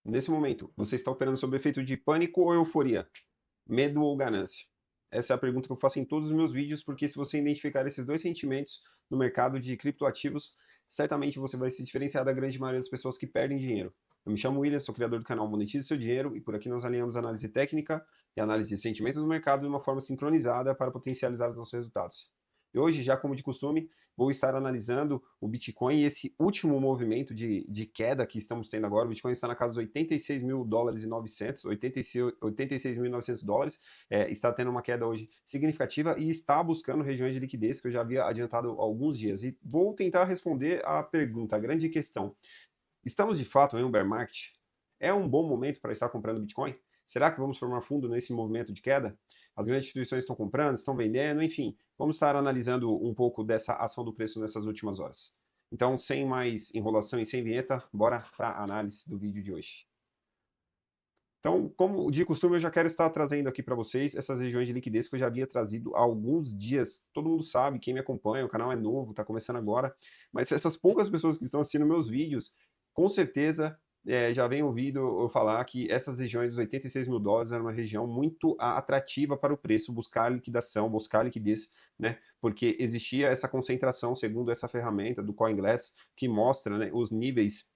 Nesse momento, você está operando sob efeito de pânico ou euforia? Medo ou ganância? Essa é a pergunta que eu faço em todos os meus vídeos, porque se você identificar esses dois sentimentos no mercado de criptoativos, certamente você vai se diferenciar da grande maioria das pessoas que perdem dinheiro. Eu me chamo William, sou criador do canal Monetize Seu Dinheiro e por aqui nós alinhamos análise técnica e análise de sentimento do mercado de uma forma sincronizada para potencializar os nossos resultados. E hoje, já como de costume, vou estar analisando o Bitcoin e esse último movimento de queda que estamos tendo agora. O Bitcoin está na casa dos 86 mil dólares e 900, 86.900 dólares. Está tendo uma queda hoje significativa e está buscando regiões de liquidez que eu já havia adiantado há alguns dias. E vou tentar responder a pergunta, a grande questão. Estamos de fato em um bear market? É um bom momento para estar comprando Bitcoin? Será que vamos formar fundo nesse movimento de queda? As grandes instituições estão comprando, estão vendendo, enfim. Vamos estar analisando um pouco dessa ação do preço nessas últimas horas. Então, sem mais enrolação e sem vinheta, bora para a análise do vídeo de hoje. Então, como de costume, eu já quero estar trazendo aqui para vocês essas regiões de liquidez que eu já havia trazido há alguns dias. Todo mundo sabe, quem me acompanha, o canal é novo, está começando agora, mas essas poucas pessoas que estão assistindo meus vídeos, com certeza já vem ouvido eu falar que essas regiões dos 86 mil dólares era uma região muito atrativa para o preço, buscar liquidação, buscar liquidez, né? Porque existia essa concentração, segundo essa ferramenta do CoinGlass, que mostra, né, os níveis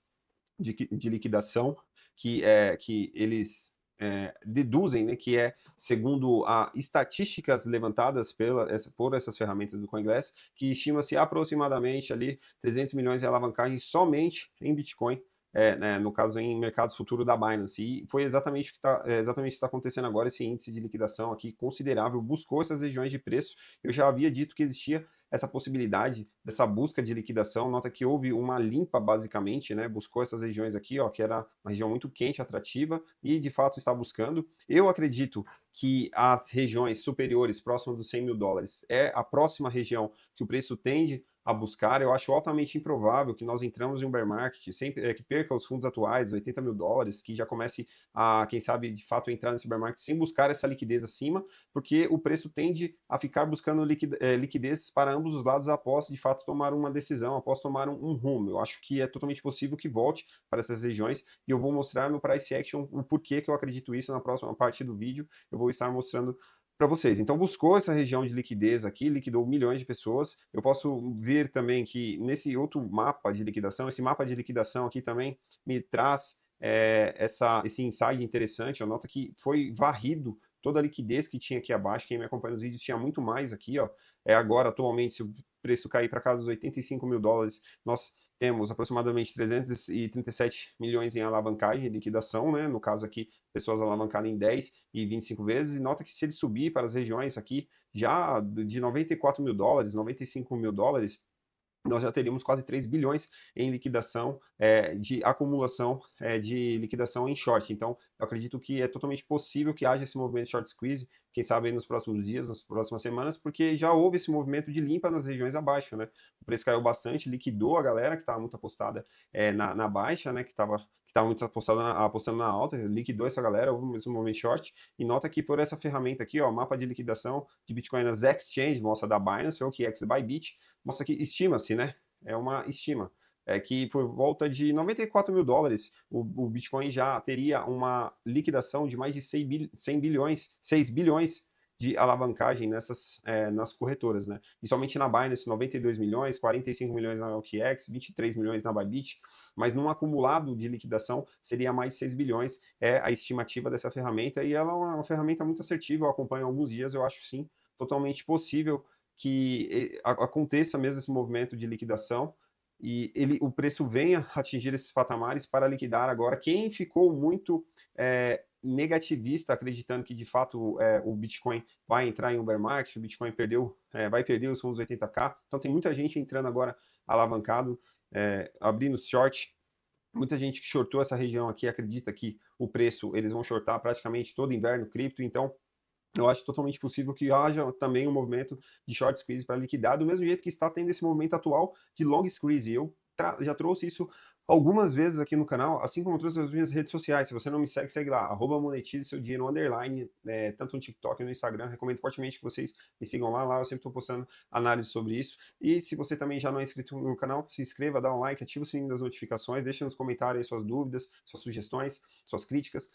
de liquidação que eles deduzem, né, que é segundo estatísticas levantadas por essas ferramentas do CoinGlass, que estima-se aproximadamente ali 300 milhões de alavancagem somente em Bitcoin, né, no caso em mercados futuros da Binance. E foi exatamente o que está acontecendo agora. Esse índice de liquidação aqui considerável buscou essas regiões de preço. Eu já havia dito que existia essa possibilidade dessa busca de liquidação. Nota que houve uma limpa, basicamente, né? Buscou essas regiões aqui, ó, que era uma região muito quente, atrativa, e de fato está buscando. Eu acredito que as regiões superiores, próximas dos 100 mil dólares, é a próxima região que o preço tende a buscar. Eu acho altamente improvável que nós entramos em um bear market, sempre, que perca os fundos atuais, 80 mil dólares, que já comece a, quem sabe, de fato, entrar nesse bear market sem buscar essa liquidez acima, porque o preço tende a ficar buscando liquidez para ambos os lados após, de fato, tomar uma decisão, após tomar um rumo. Eu acho que é totalmente possível que volte para essas regiões e eu vou mostrar no Price Action o porquê que eu acredito isso na próxima parte do vídeo. Eu vou estar mostrando para vocês. Então, buscou essa região de liquidez aqui, liquidou milhões de pessoas. Eu posso ver também que nesse outro mapa de liquidação, esse mapa de liquidação aqui também me traz esse insight interessante. Nota que foi varrido toda a liquidez que tinha aqui abaixo. Quem me acompanha nos vídeos tinha muito mais aqui, ó. Agora, atualmente, se o preço cair para casa dos 85 mil dólares, nós temos aproximadamente 337 milhões em alavancagem e liquidação, né? No caso aqui, pessoas alavancadas em 10 e 25 vezes. E nota que se ele subir para as regiões aqui, já de 94 mil dólares, 95 mil dólares, nós já teríamos quase 3 bilhões em liquidação, de acumulação de liquidação em short. Então, eu acredito que é totalmente possível que haja esse movimento de short squeeze, quem sabe nos próximos dias, nas próximas semanas, porque já houve esse movimento de limpa nas regiões abaixo, né? O preço caiu bastante, liquidou a galera que estava muito apostada na baixa, né? Que estava muito apostando na alta, liquidou essa galera, houve esse movimento short, e nota que por essa ferramenta aqui, ó, mapa de liquidação de Bitcoin nas exchange, mostra da Binance, ou que é Bybit, mostra que estima-se, né? É uma estima. Que por volta de 94 mil dólares o Bitcoin já teria uma liquidação de mais de 100 bilhões, 6 bilhões de alavancagem nas corretoras, né? E somente na Binance, 92 milhões, 45 milhões na OKX, 23 milhões na Bybit, mas num acumulado de liquidação seria mais de 6 bilhões, é a estimativa dessa ferramenta, e ela é uma ferramenta muito assertiva, eu acompanho há alguns dias, eu acho sim, totalmente possível que aconteça mesmo esse movimento de liquidação e o preço venha atingir esses patamares para liquidar agora. Quem ficou muito negativista, acreditando que de fato o Bitcoin vai entrar em um bear market, o Bitcoin vai perder os fundos 80k, então tem muita gente entrando agora alavancado, abrindo short. Muita gente que shortou essa região aqui acredita que o preço eles vão shortar praticamente todo inverno cripto, então eu acho totalmente possível que haja também um movimento de short squeeze para liquidar, do mesmo jeito que está tendo esse movimento atual de long squeeze. Eu já trouxe isso algumas vezes aqui no canal, assim como todas as minhas redes sociais. Se você não me segue, segue lá, @monetize seu dinheiro underline, tanto no TikTok e no Instagram. Recomendo fortemente que vocês me sigam lá, eu sempre estou postando análise sobre isso. E se você também já não é inscrito no canal, se inscreva, dá um like, ativa o sininho das notificações, deixe nos comentários aí suas dúvidas, suas sugestões, suas críticas.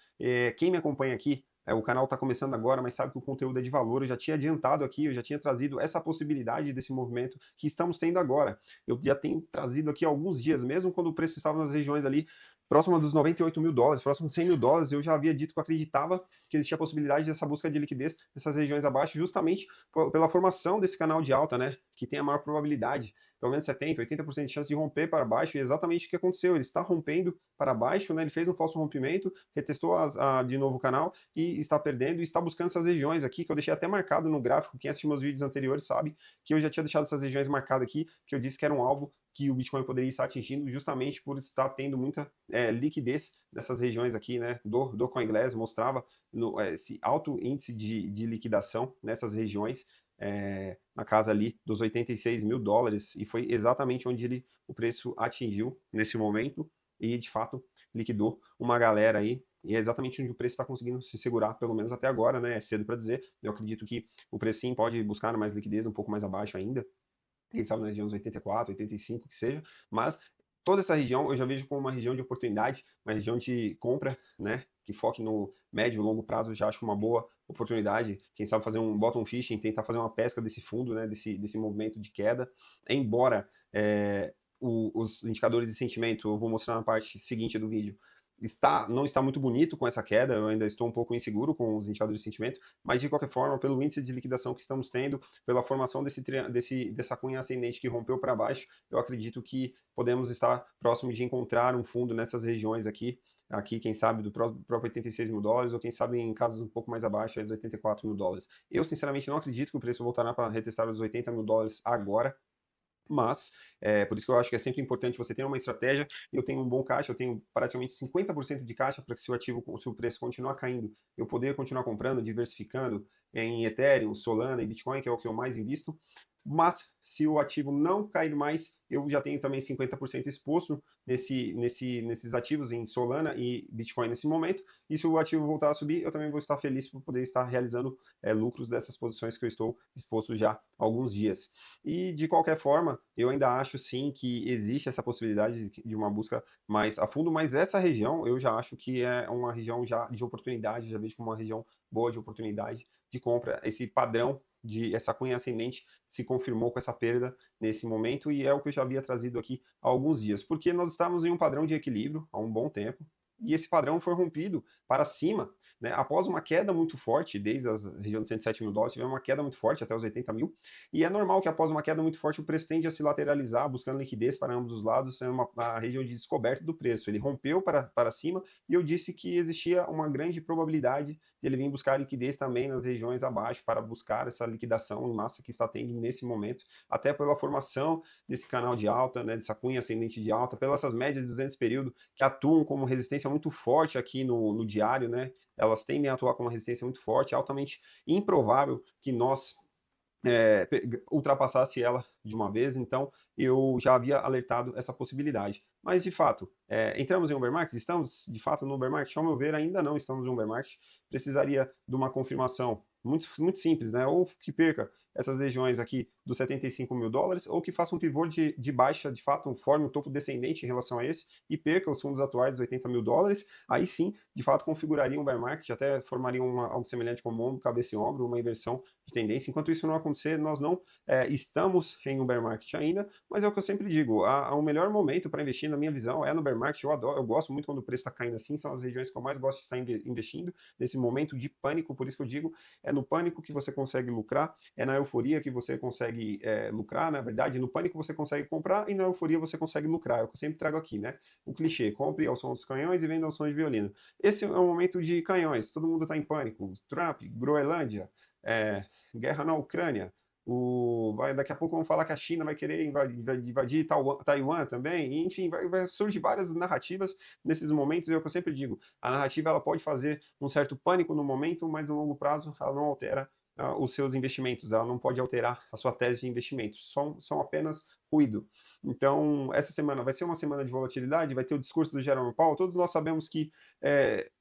Quem me acompanha aqui, o canal está começando agora, mas sabe que o conteúdo é de valor. Eu já tinha adiantado aqui, eu já tinha trazido essa possibilidade desse movimento que estamos tendo agora. Eu já tenho trazido aqui há alguns dias, mesmo quando o preço estava nas regiões ali próximo dos 98 mil dólares, próximo de 100 mil dólares, eu já havia dito que eu acreditava que existia a possibilidade dessa busca de liquidez nessas regiões abaixo, justamente pela formação desse canal de alta, né, que tem a maior probabilidade, pelo menos 70, 80% de chance de romper para baixo, e exatamente o que aconteceu, ele está rompendo para baixo, né, ele fez um falso rompimento, retestou de novo o canal e está perdendo, e está buscando essas regiões aqui, que eu deixei até marcado no gráfico. Quem assistiu meus vídeos anteriores sabe que eu já tinha deixado essas regiões marcadas aqui, que eu disse que era um alvo que o Bitcoin poderia estar atingindo, justamente por estar tendo muita liquidez nessas regiões aqui, né, do CoinGlass, mostrava esse alto índice de liquidação nessas regiões, na casa ali dos 86 mil dólares, e foi exatamente onde o preço atingiu nesse momento, e de fato liquidou uma galera aí, e é exatamente onde o preço está conseguindo se segurar, pelo menos até agora, né? É cedo para dizer. Eu acredito que o preço sim pode buscar mais liquidez, um pouco mais abaixo ainda, quem sabe na região dos 84, 85, que seja, mas toda essa região eu já vejo como uma região de oportunidade, uma região de compra, né, que foque no médio e longo prazo. Eu já acho uma boa oportunidade, quem sabe fazer um bottom fishing, tentar fazer uma pesca desse fundo, né, desse movimento de queda, embora os indicadores de sentimento, eu vou mostrar na parte seguinte do vídeo, não está muito bonito com essa queda, eu ainda estou um pouco inseguro com os indicadores de sentimento, mas de qualquer forma, pelo índice de liquidação que estamos tendo, pela formação dessa cunha ascendente que rompeu para baixo, eu acredito que podemos estar próximo de encontrar um fundo nessas regiões aqui, quem sabe do próprio 86 mil dólares, ou quem sabe em casos um pouco mais abaixo, dos 84 mil dólares. Eu, sinceramente, não acredito que o preço voltará para retestar os 80 mil dólares agora, mas por isso que eu acho que é sempre importante você ter uma estratégia. Eu tenho um bom caixa, eu tenho praticamente 50% de caixa para que se o preço continuar caindo, eu poder continuar comprando, diversificando em Ethereum, Solana e Bitcoin, que é o que eu mais invisto. Mas se o ativo não cair mais, eu já tenho também 50% exposto nesses ativos em Solana e Bitcoin nesse momento. E se o ativo voltar a subir, eu também vou estar feliz por poder estar realizando lucros dessas posições que eu estou exposto já há alguns dias. E de qualquer forma, eu ainda acho sim que existe essa possibilidade de uma busca mais a fundo, mas essa região eu já acho que é uma região já de oportunidade, já vejo como uma região boa de oportunidade de compra. Esse padrão essa cunha ascendente se confirmou com essa perda nesse momento, e é o que eu já havia trazido aqui há alguns dias, porque nós estávamos em um padrão de equilíbrio há um bom tempo, e esse padrão foi rompido para cima, né, após uma queda muito forte, desde as regiões de 107 mil dólares, tivemos uma queda muito forte até os 80 mil, e é normal que após uma queda muito forte o preço tende a se lateralizar, buscando liquidez para ambos os lados, sendo uma região de descoberta do preço. Ele rompeu para cima, e eu disse que existia uma grande probabilidade de ele vir buscar liquidez também nas regiões abaixo, para buscar essa liquidação em massa que está tendo nesse momento, até pela formação desse canal de alta, né, dessa cunha ascendente de alta, pelas essas médias de 200 período, que atuam como resistência muito forte aqui no diário, né? Elas tendem a atuar com uma resistência muito forte, altamente improvável que nós ultrapassasse ela de uma vez, então eu já havia alertado essa possibilidade. Mas, de fato, entramos em um bear market? Estamos, de fato, no bear market? Ao meu ver, ainda não estamos em um bear market. Precisaria de uma confirmação muito, muito simples, né? Ou que perca essas regiões aqui dos 75 mil dólares, ou que faça um pivô de baixa, de fato, forme um topo descendente em relação a esse, e perca os fundos atuais dos 80 mil dólares. Aí sim, de fato, configuraria um bear market, até formaria algo semelhante como ombro, cabeça e ombro, uma inversão de tendência. Enquanto isso não acontecer, nós não estamos em um bear market ainda, mas é o que eu sempre digo, o melhor momento para investir, na minha visão, é no bear market. Eu gosto muito quando o preço está caindo assim, são as regiões que eu mais gosto de estar investindo, nesse momento de pânico. Por isso que eu digo, é no pânico que você consegue lucrar, é na euforia que você consegue lucrar, na verdade, no pânico você consegue comprar, e na euforia você consegue lucrar. É o que eu sempre trago aqui, né? O clichê, compre ao som dos canhões e venda ao som de violino. Esse é um momento de canhões, todo mundo está em pânico, Trump, Groenlândia, guerra na Ucrânia, daqui a pouco vão falar que a China vai querer invadir Taiwan também, enfim, vai surgir várias narrativas nesses momentos. É o que eu sempre digo, a narrativa ela pode fazer um certo pânico no momento, mas no longo prazo ela não altera os seus investimentos, ela não pode alterar a sua tese de investimentos, são apenas ruído. Então, essa semana vai ser uma semana de volatilidade, vai ter o discurso do Jerome Powell, todos nós sabemos que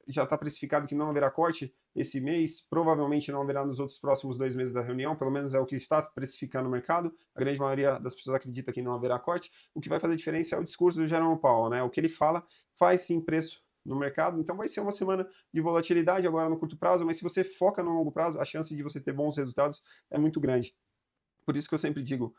já está precificado que não haverá corte esse mês, provavelmente não haverá nos outros próximos 2 meses da reunião, pelo menos é o que está precificando no mercado, a grande maioria das pessoas acredita que não haverá corte, o que vai fazer diferença é o discurso do Jerome Powell, né? O que ele fala faz sim preço no mercado, então vai ser uma semana de volatilidade agora no curto prazo, mas se você foca no longo prazo, a chance de você ter bons resultados é muito grande. Por isso que eu sempre digo,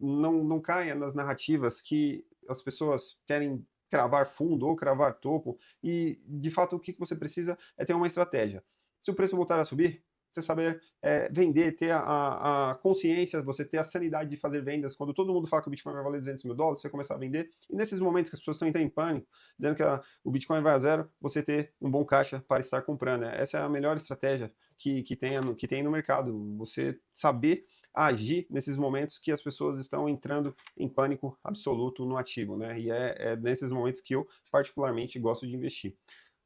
não caia nas narrativas que as pessoas querem cravar fundo ou cravar topo, e de fato o que você precisa é ter uma estratégia. Se o preço voltar a subir, você saber vender, ter a consciência, você ter a sanidade de fazer vendas. Quando todo mundo fala que o Bitcoin vai valer $200 mil, você começar a vender. E nesses momentos que as pessoas estão entrando em pânico, dizendo que o Bitcoin vai a zero, você ter um bom caixa para estar comprando. Essa é a melhor estratégia que tem no mercado. Você saber agir nesses momentos que as pessoas estão entrando em pânico absoluto no ativo, né? E é nesses momentos que eu particularmente gosto de investir.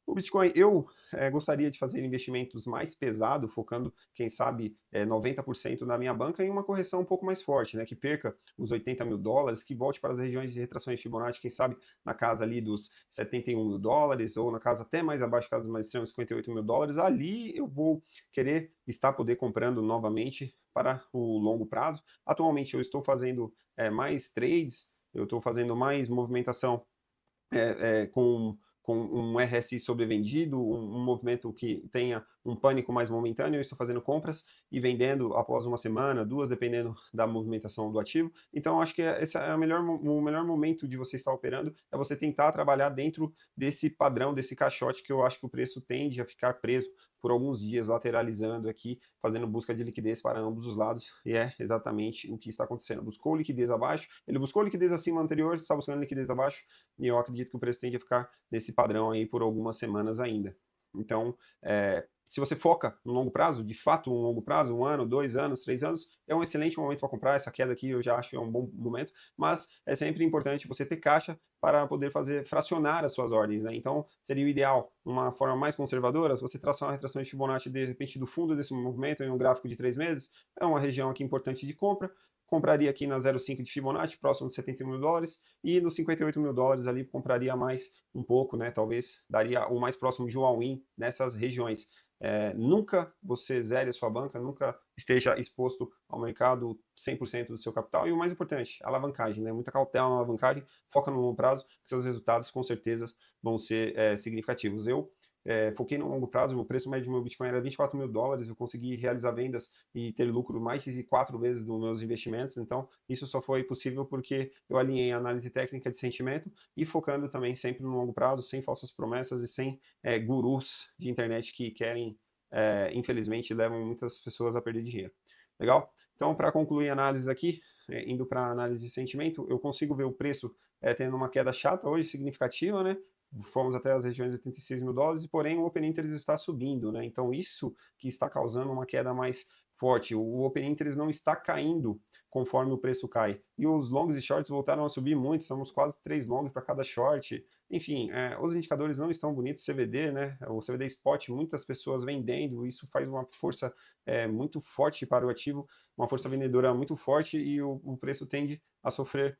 O Bitcoin, eu gostaria de fazer investimentos mais pesados, focando, quem sabe, 90% da minha banca em uma correção um pouco mais forte, né? Que perca os $80 mil, que volte para as regiões de retração de Fibonacci, quem sabe na casa ali dos $71 mil, ou na casa até mais abaixo, casos mais extremos, $58 mil. Ali eu vou querer poder comprando novamente para o longo prazo. Atualmente eu estou fazendo mais trades, eu estou fazendo mais movimentação com um RSI sobrevendido, um movimento que tenha um pânico mais momentâneo, eu estou fazendo compras e vendendo após uma semana, duas, dependendo da movimentação do ativo. Então, eu acho que esse é o melhor momento de você estar operando, é você tentar trabalhar dentro desse padrão, desse caixote, que eu acho que o preço tende a ficar preso por alguns dias, lateralizando aqui, fazendo busca de liquidez para ambos os lados, e é exatamente o que está acontecendo. Buscou liquidez abaixo, ele buscou liquidez acima anterior, está buscando liquidez abaixo, e eu acredito que o preço tende a ficar nesse padrão aí por algumas semanas ainda. Então, se você foca no longo prazo, de fato um longo prazo, 1 ano, 2 anos, 3 anos, é um excelente momento para comprar. Essa queda aqui eu já acho que é um bom momento, mas é sempre importante você ter caixa para poder fracionar as suas ordens, né? Então, seria o ideal, uma forma mais conservadora, você traçar uma retração de Fibonacci de repente do fundo desse movimento em um gráfico de 3 meses, é uma região aqui importante de compra, compraria aqui na 0,5 de Fibonacci, próximo de $71 mil, e nos $58 mil ali compraria mais um pouco, né? Talvez daria o mais próximo de um all-in nessas regiões. Nunca você zere a sua banca, nunca esteja exposto ao mercado 100% do seu capital. E o mais importante, a alavancagem, né? Muita cautela na alavancagem, foca no longo prazo, que seus resultados com certeza vão ser significativos. Eu foquei no longo prazo, o preço médio do meu Bitcoin era $24 mil, eu consegui realizar vendas e ter lucro mais de 4 vezes dos meus investimentos, então isso só foi possível porque eu alinhei a análise técnica de sentimento e focando também sempre no longo prazo, sem falsas promessas e sem gurus de internet que querem, infelizmente, levam muitas pessoas a perder dinheiro. Legal? Então, para concluir a análise aqui, indo para a análise de sentimento, eu consigo ver o preço tendo uma queda chata hoje, significativa, né? Fomos até as regiões de $86 mil, porém o Open Interest está subindo, né? Então isso que está causando uma queda mais forte. O Open Interest não está caindo conforme o preço cai. E os longs e shorts voltaram a subir muito, somos quase 3 longs para cada short. Enfim, os indicadores não estão bonitos, CVD, né? O CVD Spot, muitas pessoas vendendo, isso faz uma força muito forte para o ativo, uma força vendedora muito forte, e o preço tende a sofrer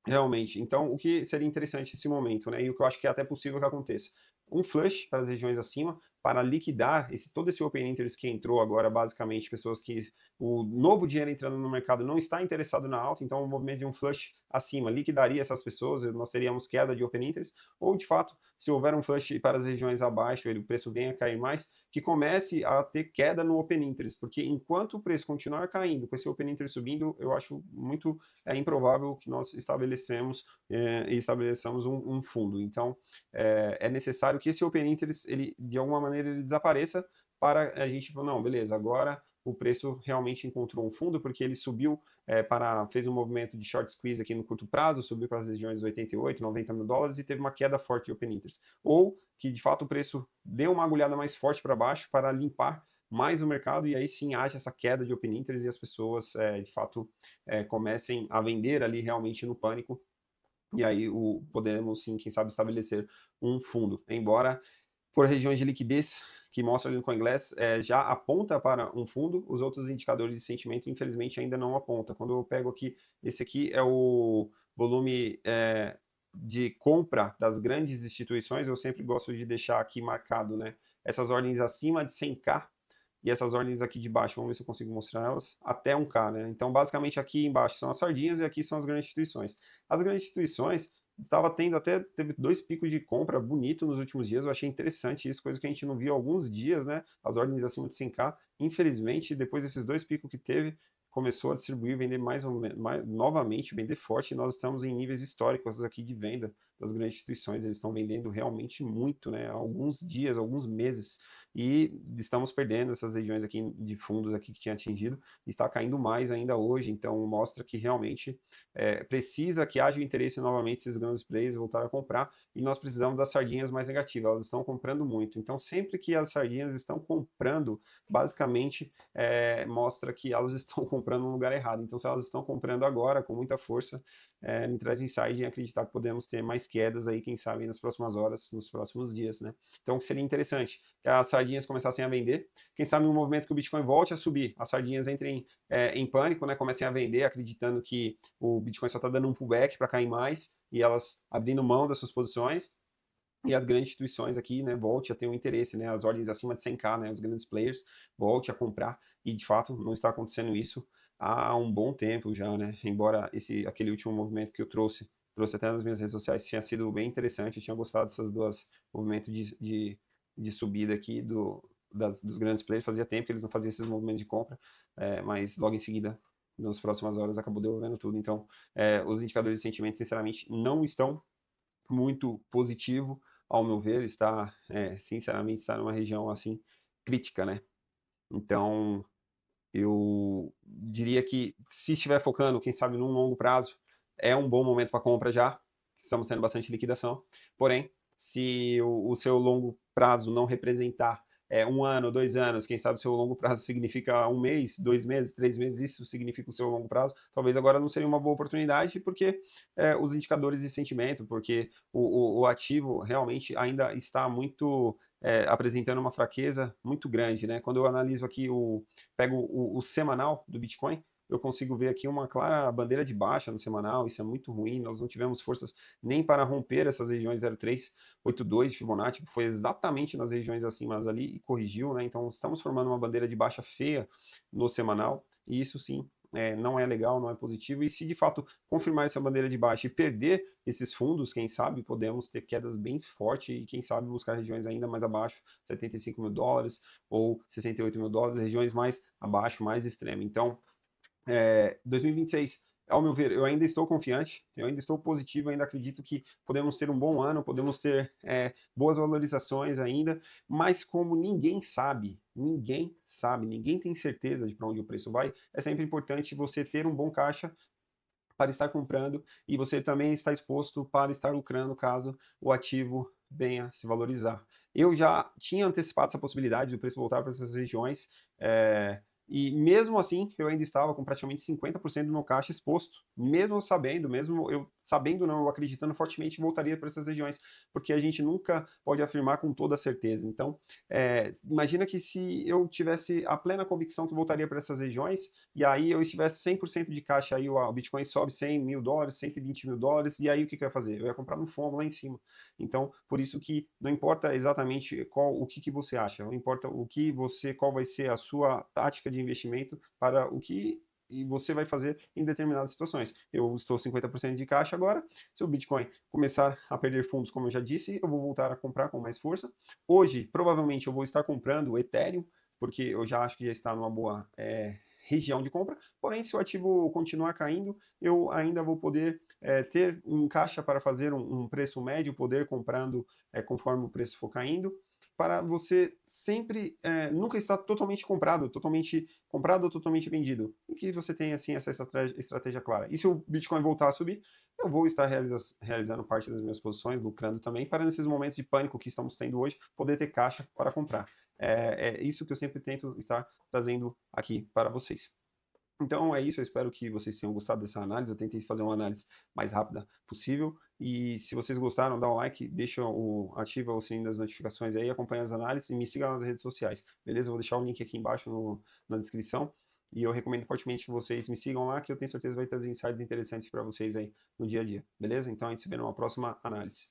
realmente. Então, o que seria interessante nesse momento, né? E o que eu acho que é até possível que aconteça. Um flush para as regiões acima, para liquidar todo esse open interest que entrou agora, basicamente, pessoas que o novo dinheiro entrando no mercado não está interessado na alta, então o movimento de um flush acima liquidaria essas pessoas, nós teríamos queda de open interest, ou de fato, se houver um flush para as regiões abaixo, o preço venha a cair mais, que comece a ter queda no open interest, porque enquanto o preço continuar caindo, com esse open interest subindo, eu acho muito improvável que nós estabeleçamos um fundo. Então, é necessário que esse open interest, ele, de alguma maneira, ele desapareça para a gente falar, não, beleza, agora o preço realmente encontrou um fundo, porque ele subiu fez um movimento de short squeeze aqui no curto prazo, subiu para as regiões dos 88, $90 mil e teve uma queda forte de open interest. Ou que, de fato, o preço deu uma agulhada mais forte para baixo para limpar mais o mercado, e aí sim haja essa queda de open interest e as pessoas, de fato, comecem a vender ali realmente no pânico, e aí podemos sim, quem sabe, estabelecer um fundo. Embora por regiões de liquidez, que mostra ali no CoinGlass, já aponta para um fundo, os outros indicadores de sentimento, infelizmente, ainda não apontam. Quando eu pego aqui, esse aqui é o volume de compra das grandes instituições, eu sempre gosto de deixar aqui marcado, né? Essas ordens acima de 100k e essas ordens aqui de baixo, vamos ver se eu consigo mostrar elas, até 1k, né? Então, basicamente, aqui embaixo são as sardinhas e aqui são as grandes instituições. As grandes instituições estava tendo até, teve 2 picos de compra bonito nos últimos dias, eu achei interessante isso, coisa que a gente não viu há alguns dias, né? As ordens acima de 100k, infelizmente, depois desses 2 picos que teve, começou a distribuir, vender mais novamente, vender forte, e nós estamos em níveis históricos aqui de venda das grandes instituições, eles estão vendendo realmente muito, né? Há alguns dias, alguns meses, e estamos perdendo essas regiões aqui de fundos aqui que tinha atingido, está caindo mais ainda hoje, então mostra que realmente precisa que haja interesse novamente esses grandes players voltar a comprar, e nós precisamos das sardinhas mais negativas, elas estão comprando muito. Então, sempre que as sardinhas estão comprando, basicamente mostra que elas estão comprando no lugar errado. Então, se elas estão comprando agora com muita força, me traz um insight em acreditar que podemos ter mais quedas aí, quem sabe, nas próximas horas, nos próximos dias, né? Então, o que seria interessante? Que as sardinhas começassem a vender, quem sabe no movimento que o Bitcoin volte a subir, as sardinhas entrem em pânico, né? Comecem a vender, acreditando que o Bitcoin só está dando um pullback para cair mais, e elas abrindo mão das suas posições, e as grandes instituições aqui, né, volte a ter um interesse, né, as ordens acima de 100k, né, os grandes players, volte a comprar, e de fato não está acontecendo isso há um bom tempo já, né, embora aquele último movimento que eu trouxe até nas minhas redes sociais, tinha sido bem interessante, eu tinha gostado dessas duas movimentos de subida aqui dos grandes players, fazia tempo que eles não faziam esses movimentos de compra, mas logo em seguida, nas próximas horas, acabou devolvendo tudo, então os indicadores de sentimento, sinceramente, não estão muito positivo, ao meu ver, sinceramente, está numa região, assim, crítica, né? Então, eu diria que se estiver focando, quem sabe, num longo prazo, é um bom momento para compra já, estamos tendo bastante liquidação, porém, se o seu longo prazo não representar 1 ano, 2 anos, quem sabe o seu longo prazo significa 1 mês, 2 meses, 3 meses, isso significa o seu longo prazo, talvez agora não seria uma boa oportunidade, porque os indicadores de sentimento, porque o ativo realmente ainda está muito apresentando uma fraqueza muito grande, né? Quando eu analiso aqui pego o semanal do Bitcoin, eu consigo ver aqui uma clara bandeira de baixa no semanal, isso é muito ruim, nós não tivemos forças nem para romper essas regiões 0,382 de Fibonacci, foi exatamente nas regiões acima ali e corrigiu, né? Então estamos formando uma bandeira de baixa feia no semanal, e isso sim não é legal, não é positivo, e se de fato confirmar essa bandeira de baixa e perder esses fundos, quem sabe podemos ter quedas bem fortes e quem sabe buscar regiões ainda mais abaixo, 75 mil dólares ou 68 mil dólares, regiões mais abaixo, mais extremas. Então, 2026, ao meu ver, eu ainda estou confiante, eu ainda estou positivo, ainda acredito que podemos ter um bom ano, podemos ter boas valorizações ainda, mas como ninguém sabe, ninguém tem certeza de para onde o preço vai, é sempre importante você ter um bom caixa para estar comprando e você também está exposto para estar lucrando caso o ativo venha se valorizar. Eu já tinha antecipado essa possibilidade do preço voltar para essas regiões, e mesmo assim eu ainda estava com praticamente 50% do meu caixa exposto, mesmo eu sabendo não, eu acreditando fortemente voltaria para essas regiões, porque a gente nunca pode afirmar com toda certeza. Então, imagina que se eu tivesse a plena convicção que voltaria para essas regiões, e aí eu estivesse 100% de caixa, aí o Bitcoin sobe 100 mil dólares, 120 mil dólares, e aí o que eu ia fazer? Eu ia comprar no FOMO lá em cima. Então, por isso que não importa exatamente o que você acha, não importa qual vai ser a sua tática de investimento para o que e você vai fazer em determinadas situações. Eu estou 50% de caixa agora, se o Bitcoin começar a perder fundos, como eu já disse, eu vou voltar a comprar com mais força. Hoje, provavelmente, eu vou estar comprando o Ethereum, porque eu já acho que já está numa boa região de compra, porém, se o ativo continuar caindo, eu ainda vou poder ter um caixa para fazer um preço médio, poder comprando conforme o preço for caindo, para você sempre nunca estar totalmente comprado ou totalmente vendido, e que você tenha assim essa estratégia clara. E se o Bitcoin voltar a subir, eu vou estar realizando parte das minhas posições, lucrando também, para nesses momentos de pânico que estamos tendo hoje, poder ter caixa para comprar. É isso que eu sempre tento estar trazendo aqui para vocês. Então é isso, eu espero que vocês tenham gostado dessa análise, eu tentei fazer uma análise mais rápida possível, e se vocês gostaram, dá um like, ativa o sininho das notificações aí, acompanha as análises e me siga nas redes sociais, beleza? Eu vou deixar o link aqui embaixo na descrição, e eu recomendo fortemente que vocês me sigam lá, que eu tenho certeza vai trazer insights interessantes para vocês aí no dia a dia, beleza? Então a gente se vê numa próxima análise.